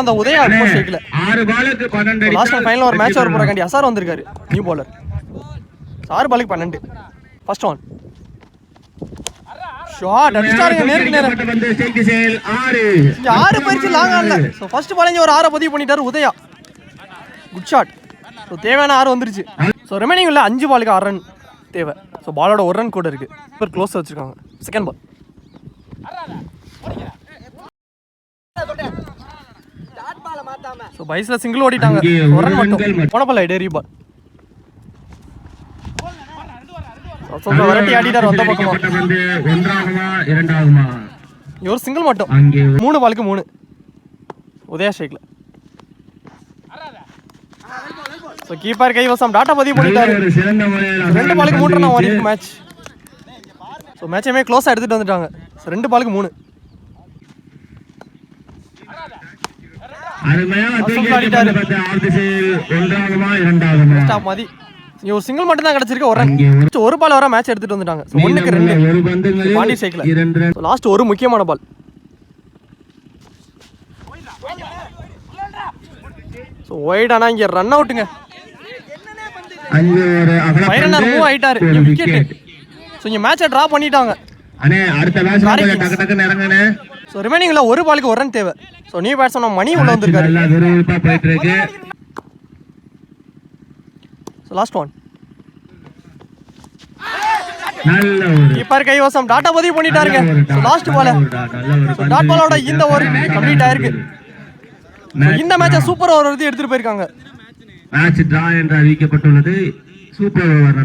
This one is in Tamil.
அந்த உதயா ஷேக்ல 6 பாலுக்கு 12 லாஸ்ட் ஃபைனல் ஒரு மேட்ச் வர போறக்காண்டி அசார் வந்திருக்காரு நியூ பவுலர் 6 பாலுக்கு 12 ஃபர்ஸ்ட் ஆன் ஷாட் அடிச்சாருங்க நேருக்கு நேரா வந்து ஸ்டேக் திசையில் 6 6 பரிச்சு லாங் ஆன்ல சோ ஃபர்ஸ்ட் பாலிங்க ஒரு 6 பதிவு பண்ணிட்டாரு உதயா குட் ஷாட் சோ தேவையான 6 வந்துருச்சு சோ ரிமைனிங் உள்ள 5 பாலுக்கு 6 ரன் தேவை சோ பாலோட 1 ரன் கூட இருக்கு சூப்பர் க்ளோஸ் வச்சிருக்காங்க செகண்ட் பால் சோ பைஸ்ல சிங்கிள் ஓடிட்டாங்க 1 ரன் மட்டும் போன பால் டெரி பால் சோ வரட்டி ஆடிட்டார் வந்த பக்கமா வந்து ஒன்றாகுமா இரண்டாகுமா ஒரு சிங்கிள் மட்டும் 3 பாலுக்கு 3 உதயா ஷேக்ல சோ கீப்பர் கைவசம் டாட்டா பதிவு பண்ணிட்டாரு 2 பாலுக்கு 3 ரன் ஓடிருக்கு மேட்ச் சோ மேட்சையே க்ளோஸா எடுத்துட்டு வந்துட்டாங்க சோ 2 பாலுக்கு 3 அருமையான ஆடிட்டாரு ஒன்றாகுமா இரண்டாகுமா ஸ்டாப் மதி நீ ஒரு சிங்கிள் மட்டும் தான் கிடைச்சிருக்கு ஒரு பால் வர மேட்ச் எடுத்துட்டு வந்துட்டாங்க சோ 1க்கு 2 பாண்டி ஷேக்ல சோ லாஸ்ட் ஒரு முக்கியமான பால் சோ வைட் ஆனா இங்க ரன் அவுட்ங்க அங்க ஒரு ஃபைனல் மூவ் ஆயிட்டாரு விக்கெட் சோ இங்க மேட்சை டிரா பண்ணிட்டாங்க அண்ணே அடுத்த மேட்ச் டக்கு டக்கு இறங்கனே சோ ரிமைனிங்ல ஒரு பாலுக்கு 1 ரன் தேவை சோ நியூ பேட்ஸ்மேன் மணி உள்ள வந்திருக்காரு நல்லா விறுவிறுப்பா போயிட்டு இருக்கு சோ லாஸ்ட் ஒன் நல்ல ஒரு கீப்பர் கைவசம் டாட்டா பதிவு பண்ணிட்டாருங்க so last ball so dot பாலோட இந்த ஓவர் கம்ப்ளீட் ஆயிருக்கு இந்த மேட்சை சூப்பர் ஓவர் எடுத்துட்டு போயிருக்காங்க மேட்ச் டிரா என்று அறிவிக்கப்பட்டுள்ளது சூப்பர் ஓவர்